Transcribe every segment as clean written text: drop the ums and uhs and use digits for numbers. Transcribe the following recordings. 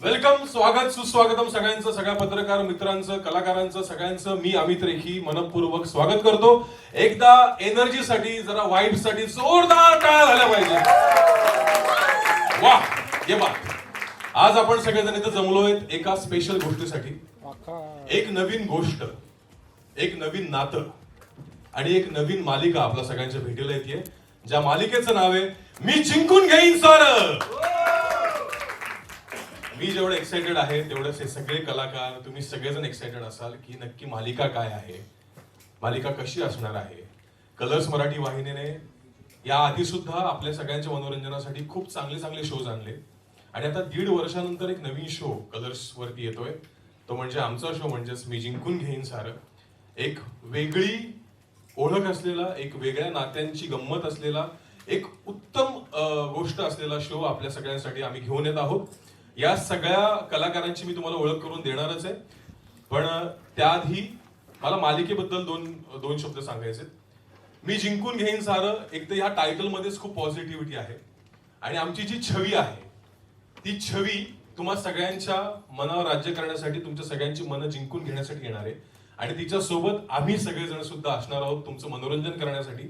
Welcome, स्वागत, सुस्वागतम सगळ्यांचं, सगळ्या पत्रकार मित्रांचं, कलाकारांचं, सगळ्यांचं मी अमित रेखी मनपूर्वक स्वागत करतो. एकदा एनर्जीसाठी, जरा वाईबसाठी जोरदार टाळ्या झाल्या पाहिजे. वाह, ये बात. आज आपण सगळेजण इथे जमलोय एका स्पेशल गोष्टीसाठी. एक नवीन गोष्ट, एक नवीन नातं आणि एक नवीन मालिका आपल्या सगळ्यांच्या भेटीला येते, ज्या मालिकेचं नाव आहे मी जिंकून घेईन सारं. मी जेवढं एक्साइटेड आहे तेवढेच हे सगळे कलाकार, तुम्ही सगळेजण एक्साइटेड असाल की नक्की मालिका काय आहे, मालिका कशी असणार आहे. कलर्स मराठी वाहिनीने या आधी सुद्धा आपल्या सगळ्यांच्या मनोरंजनासाठी खूप चांगले चांगले शोज आणले आणि आता 1.5 वर्षानंतर एक नवीन शो कलर्स वरती येतोय. तो म्हणजे आमचा शो, म्हणजेच मी जिंकून घेईन सारं. एक वेगळी ओळख असलेला, एक वेगळ्या नात्यांची गंमत असलेला, एक उत्तम गोष्ट असलेला शो आपल्या सगळ्यांसाठी आम्ही घेऊन येत आहोत. या सगळ्या कलाकारांची मी तुम्हाला ओळख करून देणारच आहे, पण त्याआधी मला मालिकेबद्दल दोन शब्द सांगायचे. मी जिंकून घेईन सारं, एक तर या टायटल मध्येच खूप पॉझिटिव्हिटी आहे आणि आमची जी छवी आहे ती छवी तुम्हा सगळ्यांच्या मनावर राज्य करण्यासाठी, तुमच्या सगळ्यांची मनं जिंकून घेण्यासाठी येणार आहे आणि तिच्या सोबत आम्ही सगळेजण सुद्धा असणार आहोत तुमचं मनोरंजन करण्यासाठी.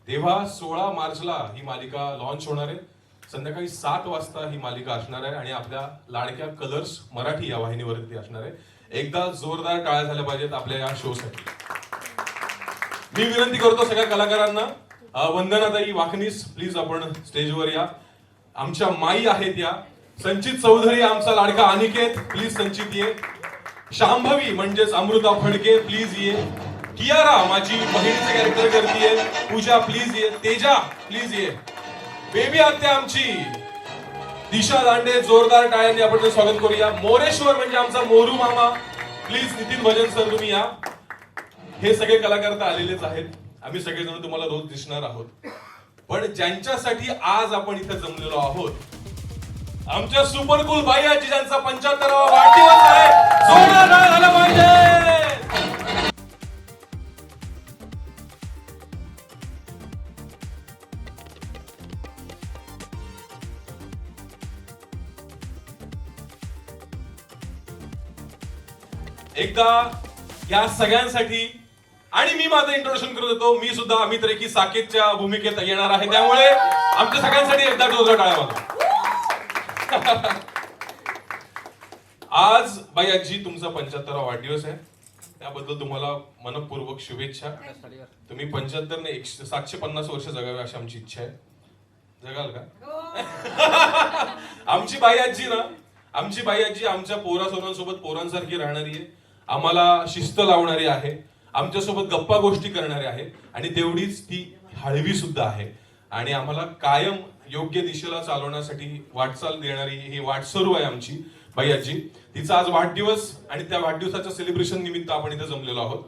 तेव्हा 16 मार्चला ही मालिका लॉन्च होणार आहे. संध्याकाळी 7 वाजता ही मालिका असणार आहे आणि आपल्या लाडक्या कलर्स मराठी या वाहिनीवरती असणार आहे. एकदा जोरदार टाळ्या झाल्या पाहिजेत आपल्या या शो साठी. मी विनंती करतो सगळ्या कलाकारांना, वंदनाताई वाखनीस प्लीज आपण स्टेजवर या. आमच्या माई आहेत या. संचित चौधरी आमचा लाडका अनिकेत, प्लीज संचित ये. शांभवी म्हणजेच अमृता फडके प्लीज ये. कियारा माझी बहिणीचं कॅरेक्टर करतीये, पूजा प्लीज ये. तेजा प्लीज ये. बेबी आत्या आमची दिशा दांडे, जोरदार टाळ्यांनी आपण ते स्वागत करूया. मोरेश्वर म्हणजे आमचा मोरू मामा, प्लीज नितीन भजन सर तुम्ही या. हे सगळे कलाकार तर आलेलेच आहेत, आम्ही सगळेजण तुम्हाला रोज दिसणार आहोत, पण ज्यांच्यासाठी आज आपण इथे जमलेलो आहोत, आमच्या सुपर कूल बाई आजी ज्यांचा 75वा वाढदिवस आहे, जोरदार टाळ्या झाल्या पाहिजे. एकदा या सगळ्यांसाठी, आणि मी माझं इंट्रोडक्शन करत होतो, मी सुद्धा अमित रेखी साकेतच्या भूमिकेत येणार आहे, त्यामुळे आमच्या सगळ्यांसाठी एकदा जोरदार टाळ्या वाजवा. आज बाई आजी तुमचा 75वा वाढदिवस आहे, त्याबद्दल तुम्हाला मनपूर्वक शुभेच्छा. तुम्ही 75 ने 750 वर्ष जगावे अशी आमची इच्छा आहे. जगाल का? आमची बाई आजी आमच्या पोरा सोनांसोबत पोरांसारखी राहणारी आहे, आम्हाला शिस्त लावणारी आहे, आमच्यासोबत गप्पा गोष्टी करणारी आहे आणि तेवढीच ती हळवी सुद्धा आहे आणि आम्हाला कायम योग्य दिशेला चालवण्यासाठी वाटचाल देणारी ही वाटसरू आहे आमची बाई आजी. तिचा आज वाढदिवस आणि त्या वाढदिवसाच्या सेलिब्रेशन निमित्त आपण इथे जमलेलो आहोत.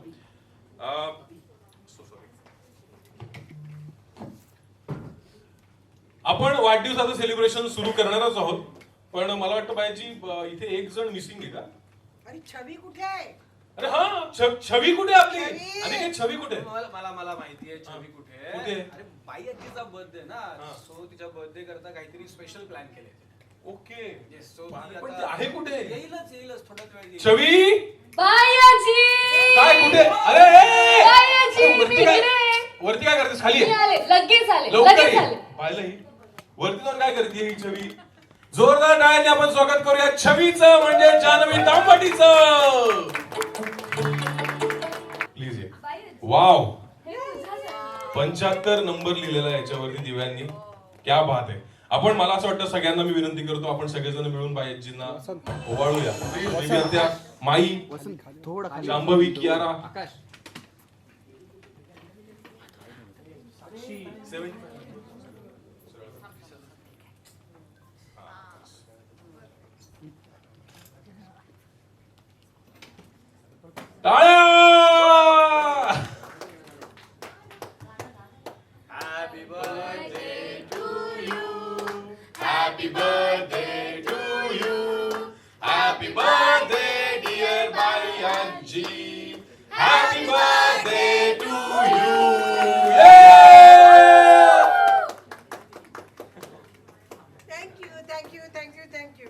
आपण वाढदिवसाचं सेलिब्रेशन सुरू करणारच आहोत, पण मला वाटतं बाईजी इथे एक जण मिसिंग आहे का? अरे छवी कुठे आहे? अरे हा, छवी कुठे आपली? आणि काय छवी कुठे? मला माहिती आहे छवी कुठे आहे. कुठे? अरे बाई आजीचा बर्थडे ना, सो तिच्या बर्थडे करता काहीतरी स्पेशल प्लॅन केले. ओके, सो पण ती आहे कुठे? येईलच थोड्याच वेळ. छवी बायाजी काय कुठे? अरे बायाजी वरती काय करतेस? खाली आहे. लगेच आले लवकर लगेच ये. आले. पाहिलं ही वरती जाऊन काय करते ही छवी? जोरदार टाळ्यांनी आपण स्वागत करूया छवीचं, म्हणजे जान्हवी तांबटीचं. प्लीज ये. वाव, 75 नंबर लिहिलेला आहे याच्यावरती दिव्यांनी. क्या बात आहे. आपण, मला असं वाटतं सगळ्यांना मी विनंती करतो, आपण सगळेजण मिळून बाईजींना ओवाळूया. बेबी आत्या, माई, शांभवी, कियारा, टाळ्या. Happy birthday Happy birthday to you. Happy birthday dear Bai Anji. Happy birthday to you. Yeah! Thank you thank you thank you thank you.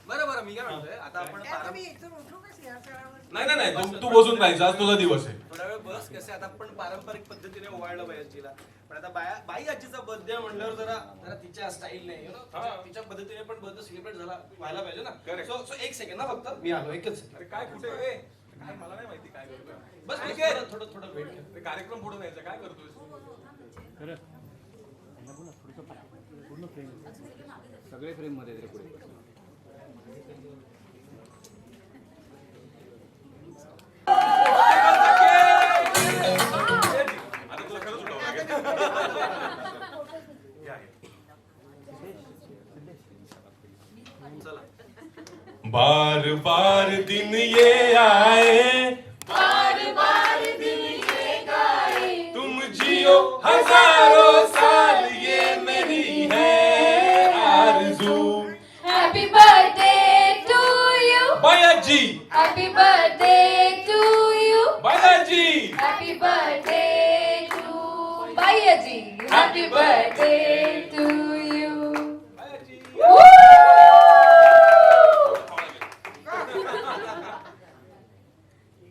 बरं बरं मी काय म्हणतोय आता आपण आता मी इथून उठू का सिंहासनावर? नाही तू बसून राहायचं, आज तुझा दिवस आहे. थोडा वेळ बस कसे आता आपण पारंपरिक पद्धतीने ओवाळलं बाई आजीला पण आता बाई आजीचा बर्थडे म्हणल्यावर जरा जरा तिच्या स्टाईलने तिच्या पद्धतीने पण बर्थडे सेलिब्रेट व्हायला पाहिजे ना. सो एक सेकंड ना फक्त मी आलो एकच सेकंड. अरे काय कुठे आहे? काय मला नाही माहिती काय करतोय. बस ठीक आहे थोडं वेट कर. अरे कार्यक्रम पुढे न्यायचा, काय करतोय? सगळे फ्रेम मध्ये रे पुढे. आता तुला खरंच उठावं लागेल. या, या. चला बार बार दिन ये आए, बार बार दिन ये गाए, तुम जियो हजारों साल, ये मेरी है आरज़ू. हैप्पी बर्थडे टू यू, बायाजी, हैप्पी बर्थडे टू यू, बायाजी, हैप्पी बर्थडे टू भैया जी, happy birthday to you.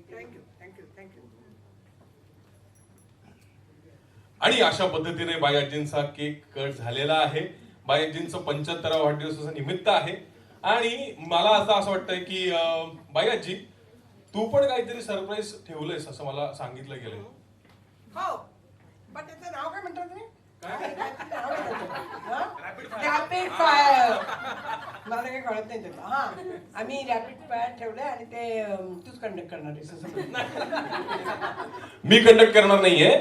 Thank you. आणि अशा पद्धतीने बायाजींचा केक कट झालेला आहे. बायाजींचं 75वा वाढदिवसाचं निमित्त आहे आणि मला आता असं वाटतंय की बायाजी तू पण काहीतरी सरप्राईज ठेवलंयस असं मला सांगितलं गेलंय. हो पण त्याचं नाव काय म्हणतात तुम्ही? Rapid fire. Rapid fire. मला काही कळत नाही त्याचं. हा आम्ही रॅपिड फायर ठेवलंय आणि ते तूच कंडक्ट करणार आहेस असं म्हणतात. मी कंडक्ट करणार नाहीये.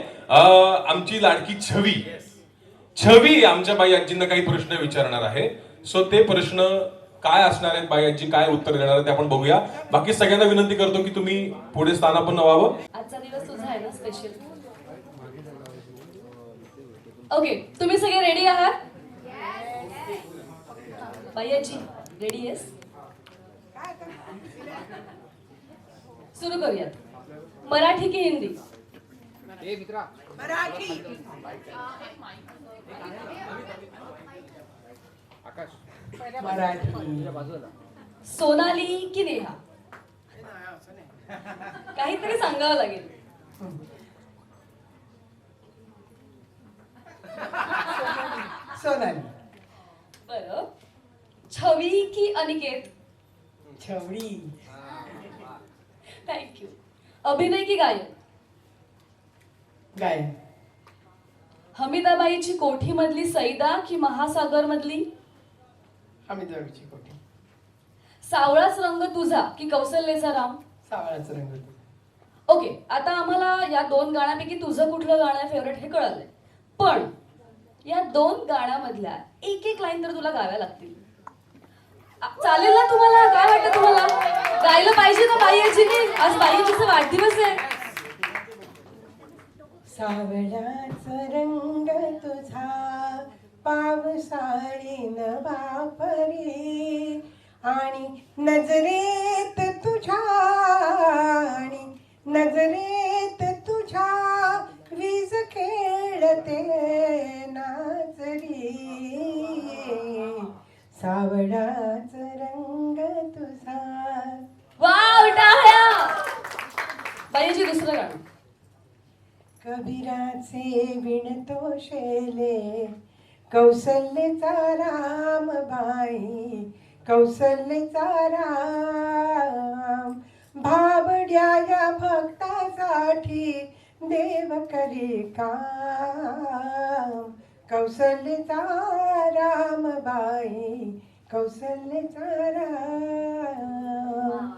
आमची लाडकी छवी आमच्या बाईआजींना काही प्रश्न विचारणार आहे. सो ते प्रश्न काय असणार आहेत, बाईआजी काय उत्तर देणार आहेत ते आपण बघूया. बाकी सगळ्यांना विनंती करतो की तुम्ही पुढे स्थानापन्न व्हावं. आजचा दिवस तुझा आहे ना स्पेशल. ओके तुम्ही सगळे रेडी आहात? भैयाजी रेडी आहेस? काय आता? सुरू करूयात. मराठी की हिंदी? ए मित्रा मराठी. आकाश मराठी. तुझ्या बाजूला. सोनाली की नेहा? नाही, असं नाही. काहीतरी सांगावं लागेल. सोनाली. बरं. छवी की अनिकेत? छवडी. थँक्यू. अभिनय की गायन? गायन. हमीदाबाईची कोठी मधली सैदा की महासागर मधली? आम्ही जवळची कोठी. सावळाच रंग तुझा की कौशल्याचा राम? सावळाचा रंग. ओके आता आम्हाला या दोन गाण्यापैकी तुझं कुठलं गाणं आहे फेवरेट हे कळलंय. पण या दोन गाण्यामधल्या एक एक लाईन तर तुला गाव्या लागतील. चालेल ना तुम्हाला? काय वाटतं तुम्हाला? गायलं पाहिजे ना बाईजीने? आज बाईजीचा वाढदिवस आहे. सावळाचा रंग तुझा पावसाळीन वापरे आणि नजरेत तुझ्या आणि नजरेत तुझ्या वीज खेळते नाचरी. सावळाचा रंग तुझा. वाव टाळ्या. बाईजी दुसरं गाणं. कबीराचे विणतो शेले कौशल्यचा राम बाई कौशल्यचा राम. भाबड्या या भक्तासाठी देव करी काम. कौशल्यचा राम बाई कौशल्यचा राम.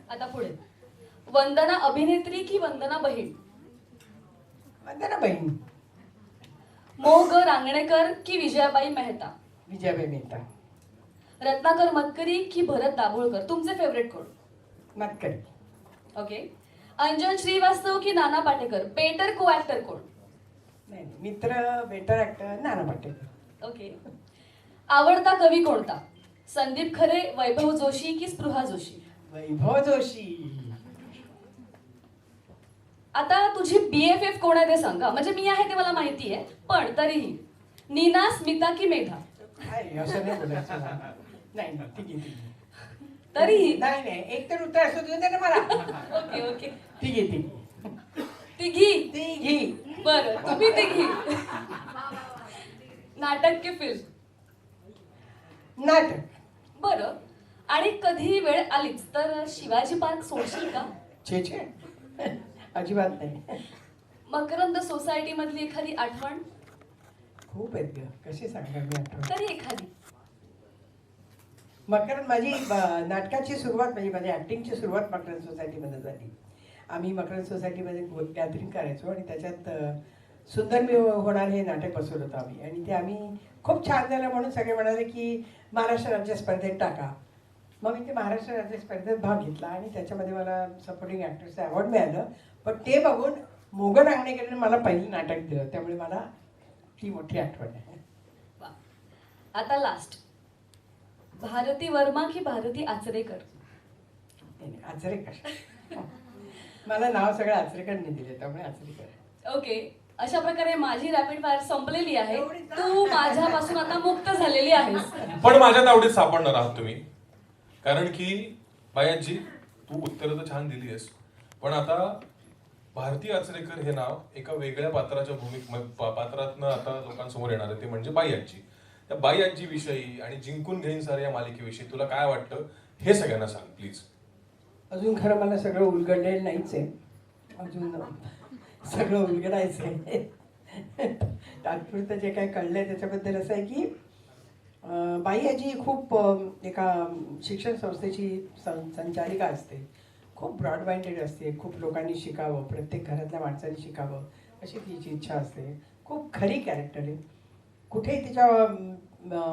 आता पुढे. वंदना अभिनेत्री की वंदना बहीण? वंदना बहीण. मोग रांगणेकर की विजयाबाई मेहता? विजयाबाई मेहता. रत्नाकर मतकरी की भरत दाभोळकर? तुमचे फेवरेट कोण? मतकरी. ओके. अंजन श्रीवास्तव की नाना पाटेकर? बेटर को ऍक्टर कोण? नाही मित्र better actor Nana Patekar. Okay. आवडता कवी कोणता? संदीप खरे, वैभव जोशी की स्पृहा जोशी? वैभव जोशी. आता तुझी BFF कोण आहे ते सांगा. म्हणजे मी आहे ते मला माहिती आहे पण तरीही नीना, स्मिता की मेघा? काय असं नाही बोलायचं ना. नाही नाही, ठीक आहे ठीक आहे. तरीही नाही नाही, एक तर उत्तर असं देऊ दे ना मला. Okay okay. ठीक आहे ठीक आहे. तिघी? तिघी. बरं, तुम्ही तिघी. नाटक की फिल्म? नाटक. बरं. आणि कधी वेळ आलीच तर शिवाजी पार्क सोडशील का? छे छे, अजिबात नाही. मकरंद सोसायटी मधली एखादी आठवण? खूप आहेत ग, कशी सांगणार मी आठवण. तरी एखादी. मकरंद माझी नाटकाची सुरुवात म्हणजे माझी ऍक्टिंगची सुरुवात मकरंद सोसायटीमध्ये झाली. आम्ही मकरंद सोसायटीमध्ये गॅदरिंग करायचो आणि त्याच्यात सुंदर मी होणार हे नाटक बसवलं होतं आम्ही. आणि ते आम्ही खूप छान झालं म्हणून सगळे म्हणाले की महाराष्ट्र राज्य स्पर्धेत टाका. मग मी ते महाराष्ट्र राज्य स्पर्धेत भाग घेतला आणि त्याच्यामध्ये मला सपोर्टिंग ॲक्टर्सचं अवॉर्ड मिळालं. पण ते बघून मोगन आंगणेकरने मला पहिलं नाटक दिलं, त्यामुळे मला ती मोठी आठवण आहे. वा. आता लास्ट. भारती वर्मा की भारती आचरेकर? नाही, आचरेकर. मला नाव सगळं आचरेकरने दिले, त्यामुळे आचरेकर. ओके. अशा प्रकारे माझी रॅपिड फायर संपलेली आहे. तू माझ्यापासून आता मुक्त झालेली आहेस. पण माझ्या तावडीत सापडणार आहात तुम्ही, कारण की बायाजी तू उत्तरं तर छान दिली आहेस, पण आता भारती आचरेकर हे नाव एका वेगळ्या पात्राच्या पात्रातनं आता लोकांसमोर येणार आहे, ते म्हणजे बाई आजी. त्या बाई आजी विषयी आणि जिंकून घेईन सार या मालिकेविषयी तुला काय वाटतं हे सगळ्यांना सांग प्लीज. अजून खरं मला सगळं उलगडलेलं नाहीच आहे, अजून सगळं उलगडायचं आहे. तात्पुरतं जे काय कळलंय त्याच्याबद्दल असं आहे की बाई आजी खूप एका शिक्षण संस्थेची संचालिका असते. खूप ब्रॉड माइंडेड असते. खूप लोकांनी शिकावं, प्रत्येक घरातल्या माणसाने शिकावं अशी तिची इच्छा असते. खूप खरी कॅरेक्टर आहे. कुठेही तिच्या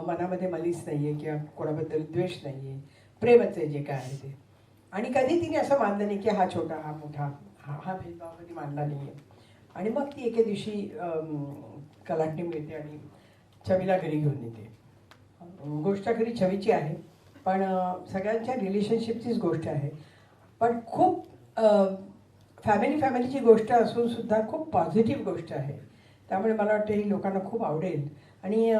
मनामध्ये मलीस नाही आहे किंवा कोणाबद्दल द्वेष नाही आहे, प्रेमच आहे जे काय आहे ते. आणि कधी तिने असं मानलं नाही की हा छोटा हा मोठा, हा भेदभाव कधी मानला नाही आहे. आणि मग ती एके दिवशी कलाटणी मिळते आणि छवीला घरी घेऊन येते. गोष्ट खरी छवीची आहे, पण सगळ्यांच्या रिलेशनशिपचीच गोष्ट आहे. पण खूप फॅमिलीची गोष्ट असून सुद्धा खूप पॉझिटिव्ह गोष्ट आहे. त्यामुळे मला वाटतं ही लोकांना खूप आवडेल. आणि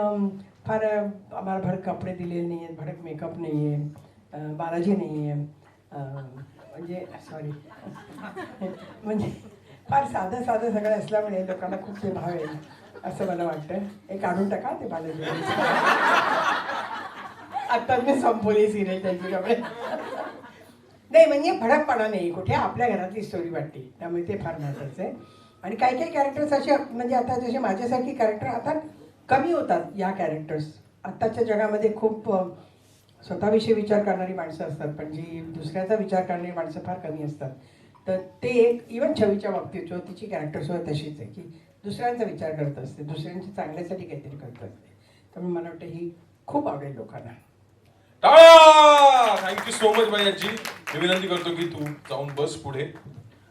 फार आम्हाला भडक कपडे दिलेले नाही आहेत, भडक मेकअप नाही आहे, बालाजी नाही आहे, म्हणजे सॉरी म्हणजे फार साधं साधं सगळं असल्यामुळे लोकांना खूप ते भावेल असं मला वाटतं. हे काढून टाका ते बालाजी. आता मी संपवली सिरियल त्यांच्याकडे. नाही म्हणजे भडकपणा नाही कुठे, आपल्या घरातली स्टोरी वाटते, त्यामुळे ते फार महत्त्वाचं आहे. आणि काही काही कॅरेक्टर्स असे म्हणजे आता जसे माझ्यासारखी कॅरेक्टर आता कमी होतात. या कॅरेक्टर्स आत्ताच्या जगामध्ये खूप स्वतःविषयी विचार करणारी माणसं असतात, पण जी दुसऱ्याचा विचार करणारी माणसं फार कमी असतात. तर ते एक इवन छवीच्या बाबतीत जो तिची कॅरेक्टरसुद्धा तशीच आहे की दुसऱ्यांचा विचार करत असते, दुसऱ्यांच्या चांगल्यासाठी काहीतरी करत असते. त्यामुळे मला वाटतं ही खूप आवडेल लोकांना. थँक्यू सो मच बाई आजी. मी विनंती करतो की तू जाऊन बस पुढे.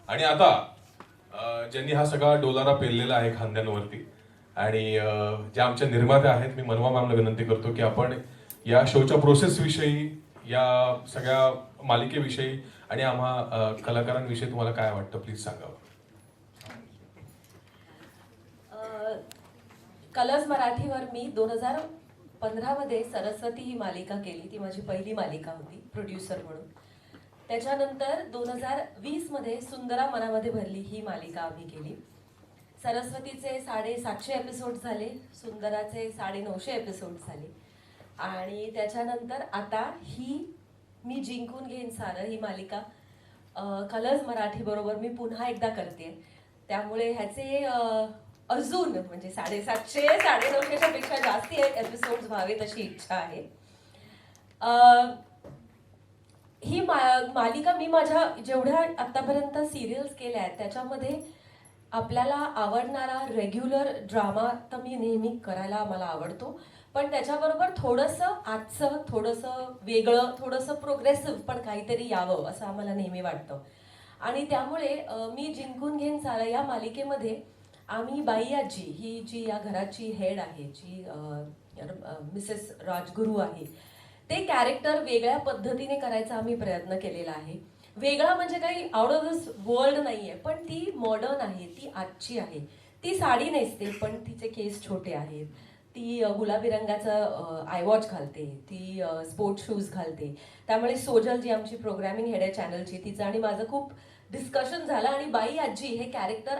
आणि आता ज्यांनी हा सगळा डोलारा पेललेला आहे खांद्यांवरती आणि ज्या आमच्या निर्मात्या आहेत, मी मनवा मॅमला विनंती करतो की आपण या शोच्या प्रोसेस विषयी, या सगळ्या मालिकेविषयी आणि आम्हा कलाकारांविषयी तुम्हाला काय वाटतं प्लीज सांगावं. कलर्स मराठीवर मी 2015 मध्ये सरस्वती ही मालिका केली. ती माझी पहिली मालिका होती प्रोड्युसर म्हणून. त्याच्यानंतर 2020 मध्ये सुंदरा मनामध्ये भरली ही मालिका आम्ही केली. सरस्वतीचे 750 एपिसोड झाले, सुंदराचे 950 एपिसोड झाले. आणि त्याच्यानंतर आता ही मी जिंकून घेईन सारं ही मालिका कलर्स मराठी बरोबर मी पुन्हा एकदा करते. त्यामुळे ह्याचे अजून म्हणजे 750 950 पेक्षा जास्ती एपिसोड व्हावेत अशी इच्छा आहे. ही मालिका मी माझ्या जेवढ्या आतापर्यंत सिरियल्स केल्या आहेत त्याच्यामध्ये आपल्याला आवडणारा रेग्युलर ड्रामा तर मी नेहमी करायला मला आवडतो, पण त्याच्याबरोबर थोडंसं आजचं, थोडंसं वेगळं, थोडंसं प्रोग्रेसिव्ह पण काहीतरी यावं असं आम्हाला नेहमी वाटतं. आणि त्यामुळे मी जिंकून घेईन सारं या मालिकेमध्ये आम्ही बाई आजी ही जी या घराची हेड आहे, जी मिसेस राजगुरू आहे, ते कॅरेक्टर वेगळ्या पद्धतीने करायचा आम्ही प्रयत्न केलेला आहे. वेगळा म्हणजे काही आउट ऑफ दिस वर्ल्ड नाहीये, पण ती मॉडर्न आहे, ती आजची आहे. ती साडी नेसते पण तिचे केस छोटे आहेत, ती गुलाबी रंगाचं आय वॉच घालते, ती स्पोर्ट शूज घालते. त्यामुळे सोजल जी आमची प्रोग्रामिंग हेड आहे चॅनलची, तिचं आणि माझं खूप डिस्कशन झालं आणि बाई आजी हे कॅरेक्टर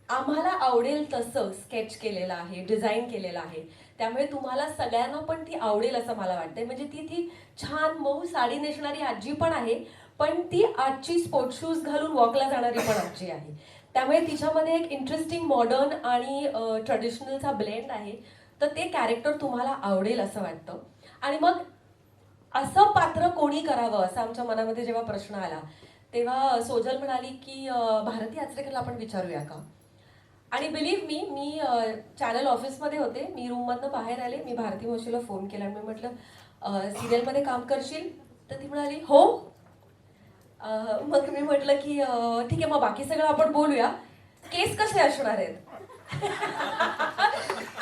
आम्हाला आवडेल तसं स्केच केलेलं आहे, डिझाईन केलेलं आहे. त्यामुळे तुम्हाला सगळ्यांना पण ती आवडेल असं मला वाटतंय. म्हणजे ती छान मऊ साडी नेसणारी आजी पण आहे, पण ती आजची स्पोर्ट शूज घालून वॉकला जाणारी पण आजी आहे. त्यामुळे तिच्यामध्ये एक इंटरेस्टिंग मॉडर्न आणि ट्रेडिशनलचा ब्लेंड आहे. तर ते कॅरेक्टर तुम्हाला आवडेल असं वाटतं. आणि मग असं पात्र कोणी करावं असं आमच्या मनामध्ये जेव्हा प्रश्न आला, तेव्हा सोजल म्हणाली की भारती आचरेकरला आपण विचारूया का. आणि बिलीव्ह मी चॅनल ऑफिसमध्ये होते, मी रूममधनं बाहेर आले, मी भारती मावशीला फोन केला आणि मी म्हटलं सिरियलमध्ये काम करशील. तर ती म्हणाली हो. मग मी म्हटलं की ठीक आहे, मग बाकी सगळं आपण बोलूया, केस कसे असणार आहेत.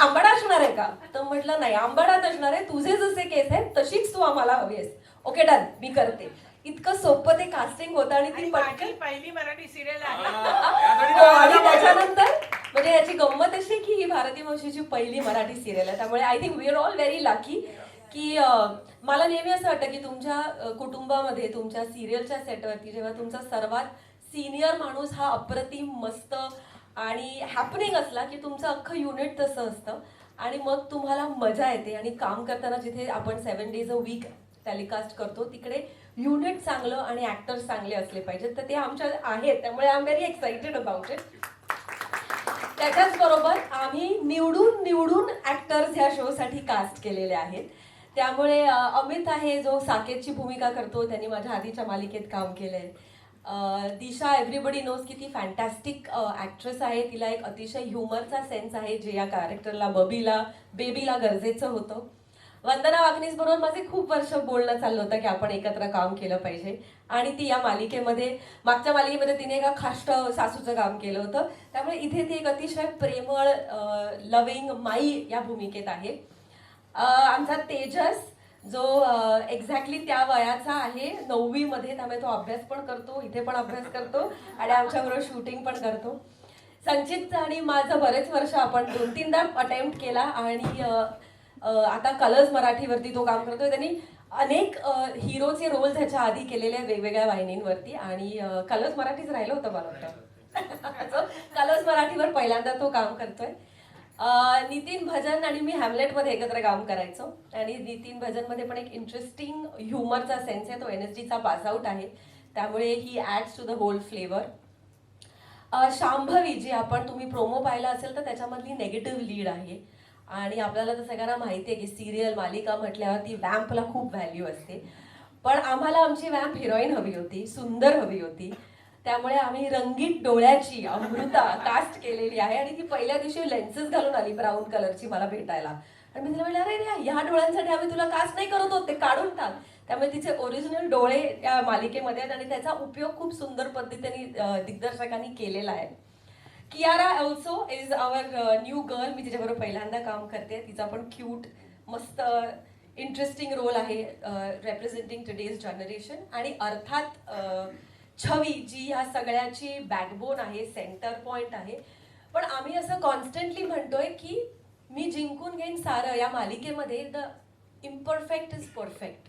आंबाडा असणार आहे का. तर म्हटलं नाही, आंबाडाच असणार आहे, तुझे जसे केस आहेत तशीच तू आम्हाला हवी आहेस. ओके डन, मी करते. इतकं सोपं ते कास्टिंग होतं आणि ती पटकन पहिली मराठी सिरियल हो, आणि त्याच्यानंतर म्हणजे याची गंमत अशी की ही भारती मावशीची पहिली मराठी सिरियल आहे. त्यामुळे I think we are all very lucky की मला नेहमी असं वाटतं की तुमच्या कुटुंबामध्ये तुमच्या सिरियलच्या सेटवरती जेव्हा तुमचा सर्वात सिनियर माणूस हा अप्रतिम मस्त आणि हॅपनिंग असला की तुमचं अख्खं युनिट तसं असतं आणि मग तुम्हाला मजा येते. आणि काम करताना जिथे आपण 7 days a week टेलिकास्ट करतो तिकडे युनिट चांगलं आणि ऍक्टर्स चांगले असले पाहिजेत. तर ते आमच्या आहेत, त्यामुळे I am very excited about it. त्याच्याच बरोबर आम्ही निवडून ऍक्टर्स ह्या शोसाठी कास्ट केलेले आहेत. त्यामुळे अमित आहे जो साकेतची भूमिका करतो, त्यांनी माझ्या आधीच्या मालिकेत काम केलंय. दिशा एव्हरीबडी नोज की ती फॅन्टॅस्टिक ऍक्ट्रेस आहे, तिला एक अतिशय ह्युमरचा सेन्स आहे जे या कॅरेक्टरला बेबीला गरजेचं होतं. वंदना वागनीस बरोबर माझे खूप वर्ष बोलणं चाललं होतं की आपण एकत्र काम केलं पाहिजे आणि ती या मालिकेमध्ये मागच्या मालिकेमध्ये तिने एका खाष्ट सासूचं काम केलं होतं. त्यामुळे इथे ती एक अतिशय प्रेमळ लव्हिंग माई या भूमिकेत आहे. आमचा तेजस जो एक्झॅक्टली त्या वयाचा आहे 9वी मध्ये, त्यामुळे तो अभ्यास पण करतो, इथे पण अभ्यास करतो आणि आमच्याबरोबर शूटिंग पण करतो. संचित आणि माझं बरेच वर्ष आपण 2-3दा अटेम्प्ट केला आणि आता कलर्स मराठीवरती तो काम करतोय. त्यांनी अनेक हिरोचे रोल्स ह्याच्या आधी केलेले वेगवेगळ्या वाहिनींवरती आणि कलर्स मराठीच राहिलं होतं मला वाटतं. कलर्स मराठीवर पहिल्यांदा तो काम करतोय. नितीन भजन आणि मी हॅमलेटमध्ये एकत्र काम करायचो आणि नितीन भजनमध्ये पण एक इंटरेस्टिंग ह्युमरचा सेन्स आहे, तो NSDचा पासआउट आहे, त्यामुळे ही adds to the whole flavour. Shambhavi ji आपण तुम्ही प्रोमो पाहिला असेल तर त्याच्यामधली नेगेटिव्ह लीड आहे आणि आपल्याला तर सगळ्यांना माहिती आहे की सिरियल मालिका म्हटल्यावर ती वॅम्पला खूप व्हॅल्यू असते. पण आम्हाला आमची वॅम्प हिरोईन हवी होती, सुंदर हवी होती. त्यामुळे आम्ही रंगीत डोळ्याची अमृता कास्ट केलेली आहे आणि ती पहिल्या दिवशी लेन्सेस घालून आली ब्राऊन कलरची मला भेटायला आणि मी तिला म्हटलं अरे ह्या डोळ्यांसाठी आम्ही तुला कास्ट नाही करत होते, काढून टाक. त्यामुळे तिचे ओरिजिनल डोळे या मालिकेमध्ये आहेत आणि त्याचा उपयोग खूप सुंदर पद्धतीने दिग्दर्शकांनी केलेला आहे. Kiara also is our new girl, मी तिच्याबरोबर पहिल्यांदा काम करते. तिचा पण क्यूट मस्त इंटरेस्टिंग रोल आहे रेप्रेझेंटिंग टुडेज जनरेशन. आणि अर्थात छवी जी ह्या सगळ्याची बॅकबोन आहे, सेंटर पॉइंट आहे. पण आम्ही असं कॉन्स्टंटली म्हणतोय की मी जिंकून घेईन सारं. या मालिकेमध्ये द इम्परफेक्ट इज परफेक्ट,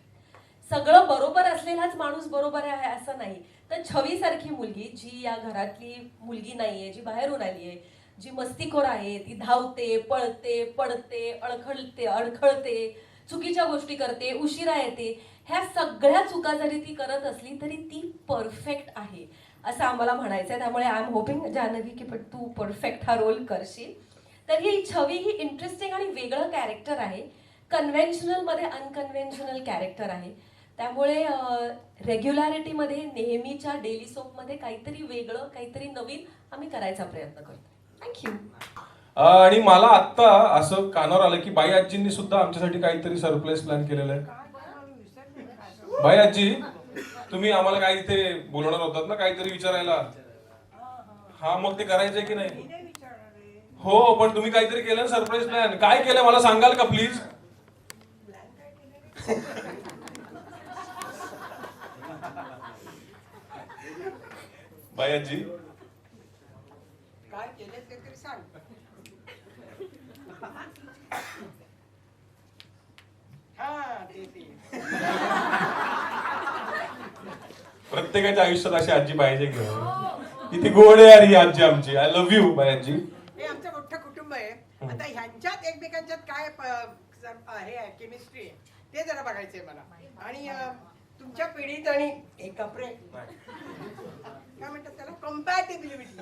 सगळं बरोबर असलेलाच माणूस बरोबर आहे असं नाही. तर छवीसारखी मुलगी जी या घरातली मुलगी नाहीये, जी बाहेरून आली आहे, जी मस्तीखोर आहे, ती धावते, पळते, पडते, अडखळते, चुकीच्या गोष्टी करते, उशिरा येते, ह्या सगळ्या चुका जरी ती करत असली तरी ती परफेक्ट आहे असं आम्हाला म्हणायचं आहे. त्यामुळे आय एम होपिंग जान्हवी की पण तू परफेक्ट हा रोल करशील. तर ही छवी ही इंटरेस्टिंग आणि वेगळं कॅरेक्टर आहे, कन्व्हेन्शनल मध्ये अनकन्व्हेन्शनल कॅरेक्टर आहे. त्यामुळे रेग्युलॅरिटीमध्ये नेहमीच्या डेली सोपमध्ये काहीतरी वेगळं, काहीतरी नवीन आम्ही करायचा प्रयत्न करतो. थँक्यू. आणि मला आत्ता असं कानावर आलं की बाई आजींनी सुद्धा आमच्यासाठी काहीतरी सरप्राईज प्लॅन केलेलं आहे. बाई आजी, तुम्ही आम्हाला काही इथे बोलवणार होतात ना, काहीतरी विचारायला. हा, मग ते करायचंय की नाही? हो, पण तुम्ही काहीतरी केलं सरप्राईज प्लॅन. काय केलं मला सांगाल का प्लीज? बाई आजी काय केलं ते तरी सांग. प्रत्येकाच्या आयुष्यात अशी आजी पाहिजे की नाही? किती गोड आहे यार ही आजी आमची. आय लव्ह यू बाय आजी. हे आमचं मोठं कुटुंब आहे. आता ह्यांच्यात एकमेकांच्यात काय हे आहे केमिस्ट्री आहे ते जरा बघायचंय मला. आणि तुमच्या पिढीत आणि हे कपडे काय म्हणतात त्याला कम्पॅटिबिलिटी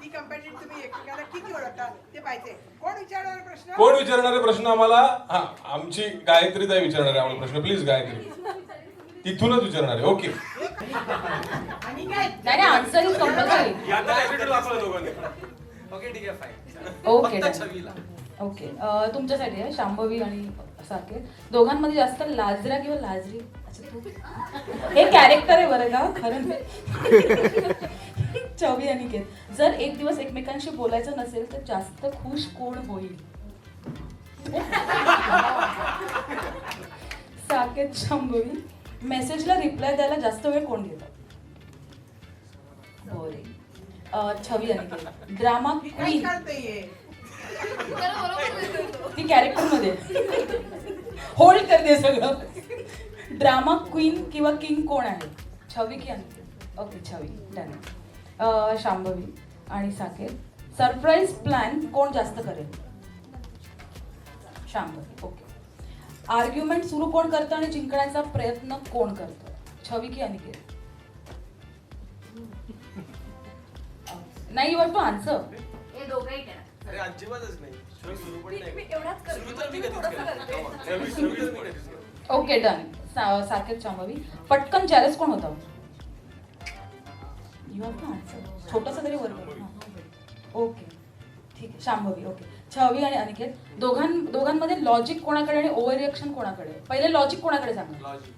ती कम्पॅटिबिलिटी तुम्ही एकमेकाला किती ओळखता ते पाहिजे. कोण विचारणार प्रश्न? कोण विचारणारे प्रश्न आम्हाला? हा, आमची गायत्री ताई विचारणार आहे आम्हाला प्रश्न. प्लीज गायत्री, तिथूनच विचारणार आहे. ओके. आणि काय नाही आन्सर इज कंपल्सरी. ओके ठीक आहे फाईन. ओके फक्त छवीला. ओके तुमच्यासाठी आहे शांभवी आणि साकेत. दोघांमध्ये जास्त लाजऱ्या किंवा लाजरी? अच्छा, तू हे कॅरेक्टर आहे बरं का, खरं नाही. छवी आणि केत, जर एक दिवस एकमेकांशी बोलायचं नसेल तर जास्त खुश कोण होईल? साकेत शांभवी, मेसेजला रिप्लाय द्यायला जास्त वेळ कोण घेतं? बोरे. छवी आणि केत, ड्रामा काय क्वीन. कळतंय? ती कॅरेक्टर मध्ये होल्ड करते सगळं. ड्रामा क्वीन किंवा किंग कोण आहे? छवी की अनिकेत? ओके छवी, डन. शांभवी आणि साकेत, सरप्राईज प्लॅन कोण जास्त करेल? शांभवी. ओके. आर्ग्युमेंट सुरू कोण करतं आणि जिंकण्याचा प्रयत्न कोण करतं? छवी की अनिकेत? नाही, यू हॅव टू आन्सर. अरे अजिबातच नाही. शो सुरू पण नाही. एवढाच सुरू तर मी कधीच केलं नाही. Okay done. साकेत शांभवी, पटकन जॅलेस कोण होतं? You have to answer. छोटंसं तरी वर्ग. ओके ठीक आहे शांभवी. ओके. छवी आणि अनिकेत, दोघांमध्ये लॉजिक कोणाकडे आणि ओव्हर रिएक्शन कोणाकडे? पहिले लॉजिक कोणाकडे सांगा. लॉजिक.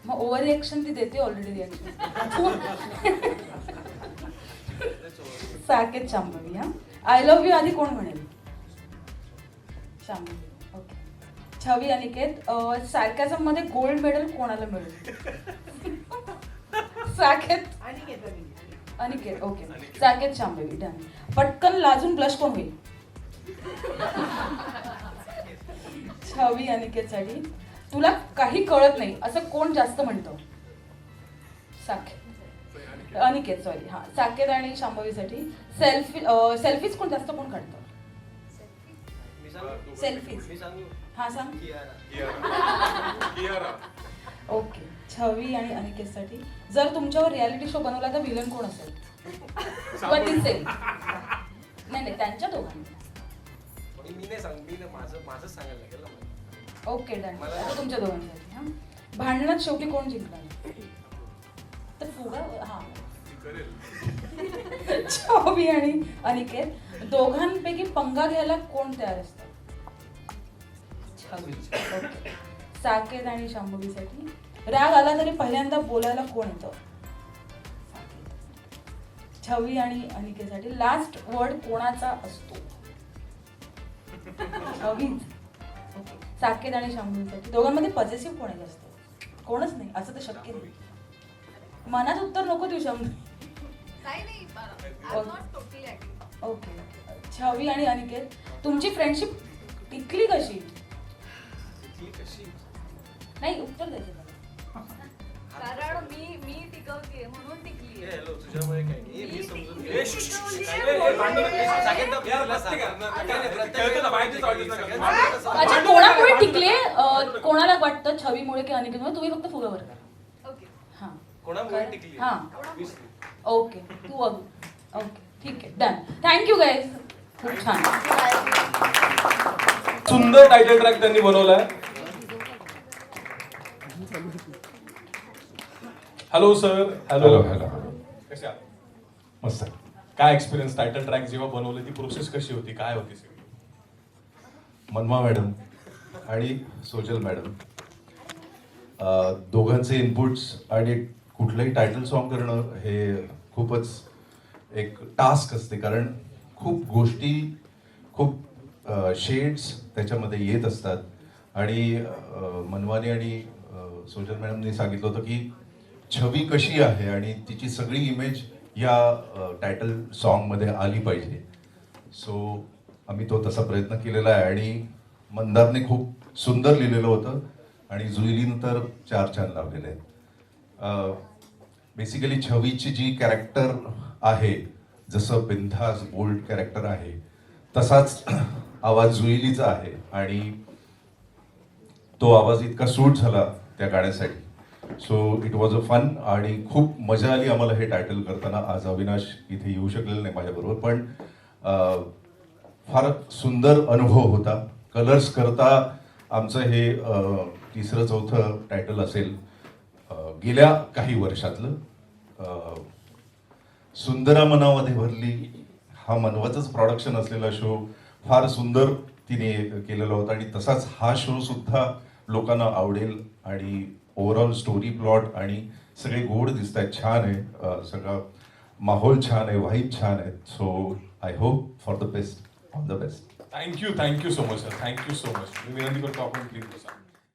मग ओव्हर रिएक्शन ती देते ऑलरेडी रिएक्शन. साकेत शांभवी. हा, आय लव्ह यू आधी कोण म्हणेल? शांभवी. ओके. छवी अनिकेत, सार्कॅझम मध्ये गोल्ड मेडल कोणाला मिळेल? साकेत अनिकेत. ओके. साकेत शांभवी, डन. पटकन लाजून ब्लश कोण होईल? छवी अनिकेतसाठी, तुला काही कळत नाही असं कोण जास्त म्हणतं? साकेत. अनिकेत सॉरी. हा, साकेत आणि शांभवीसाठी, सेल्फीज कोण जास्त कोण काढतं? मी सांगू? सेल्फीज. मी सांगू? हा सांग. कियारा. ओके. छवी आणि अनिकेतसाठी, जर तुमच्यावर रियालिटी शो बनवला तर विलन कोण असेल? दिसेल. नाही त्यांच्या दोघांना. मी नाही सांग. मी माझं सांगायला लागेल ना मला. Okay done. आता तुमच्या दोघांसाठी. हा, भांडणात शेवटी कोण जिंकणार? तर फुगा. हा, छवी आणि अनिकेत, दोघांपैकी पंगा घ्यायला कोण तयार असतं? छवी. ओके. साकेत आणि शांभवीसाठी, राग आला तरी पहिल्यांदा बोलायला कोण येतं? छवी आणि अनिकेतसाठी, लास्ट वर्ड कोणाचा असतो? छवीच. ओके. साकेत आणि शांभवीसाठी, दोघांमध्ये पॉझिटिव्ह कोण आहे जास्त? कोणच नाही असं तर शक्य नाही. मनात उत्तर नको देऊ शांभवी. ओके. छवी आणि अनिकेत, तुमची फ्रेंडशिप टिकली कशी? नाही उत्तर द्यायचं. कारण मी टिकवते म्हणून टिकली. हॅलो, तुझ्यामुळे काही नाही. मी समजून ए, घे. शू, शू, शू, काय नाही, भांडण नाही. साकेत दाब, तुला सांग. कळतं ना, माहितीच वाटतं ना. सगळ्यांना अच्छा, कोणामुळे टिकले? कोणाला वाटतं छवीमुळे की अनिकेतमुळे? तुम्ही फक्त फुगावर करा. ओके. हा, कोणामुळे टिकली? हा. विसरू. ओके. तू ओके ठीक आहे, डन. थँक्यू गाईज, खूप छान. सुंदर टायटल ट्रॅक त्यांनी बनवलाय. Hello sir. Hello hello. कसे आहात? मस्त. काय एक्सपिरियन्स? टायटल ट्रॅक जेव्हा बनवलं ती प्रोसेस कशी होती? काय होती सगळी? मनवा मॅडम आणि सोजल मॅडम दोघांचे इनपुट्स आणि कुठलंही टायटल सॉन्ग करणं हे खूपच एक टास्क असते, कारण खूप गोष्टी, खूप शेड्स त्याच्यामध्ये येत असतात. आणि मनवाने आणि सोजल मॅडमने सांगितलं होतं की छवी कशी आहे आणि तिची सगळी इमेज या टायटल सॉन्गमध्ये आली पाहिजे. सो आम्ही तो तसा प्रयत्न केलेला आहे आणि मंदारने खूप सुंदर लिहिलेलं होतं आणि जुईलीनं तर 4 छान लावलेले आहेत. बेसिकली छवीची जी कॅरेक्टर आहे, जसं बिनधास बोल्ड कॅरेक्टर आहे तसाच आवाज जुईलीचा आहे आणि तो आवाज इतका सूट झाला त्या गाण्यासाठी. So it was a fun आणि खूप मजा आली आम्हाला हे टायटल करताना. आज अविनाश इथे येऊ शकलेला नाही माझ्याबरोबर, पण फार सुंदर अनुभव होता. कलर्स करता आमचं हे तिसरं चौथं टायटल असेल गेल्या काही वर्षातलं. सुंदरा मनामध्ये भरली हा मनवाचंच प्रोडक्शन असलेला शो फार सुंदर तिने केलेला होता आणि तसाच हा शो सुद्धा लोकांना आवडेल आणि ओव्हरऑल स्टोरी प्लॉट आणि सगळे गोड दिसत आहेत, छान आहे, सगळा माहोल छान आहे, वाईब छान आहे. So I hope for the best, all the best. Thank you so much sir, thank you so much. मी विनंती करतो आपण प्लीज बसा.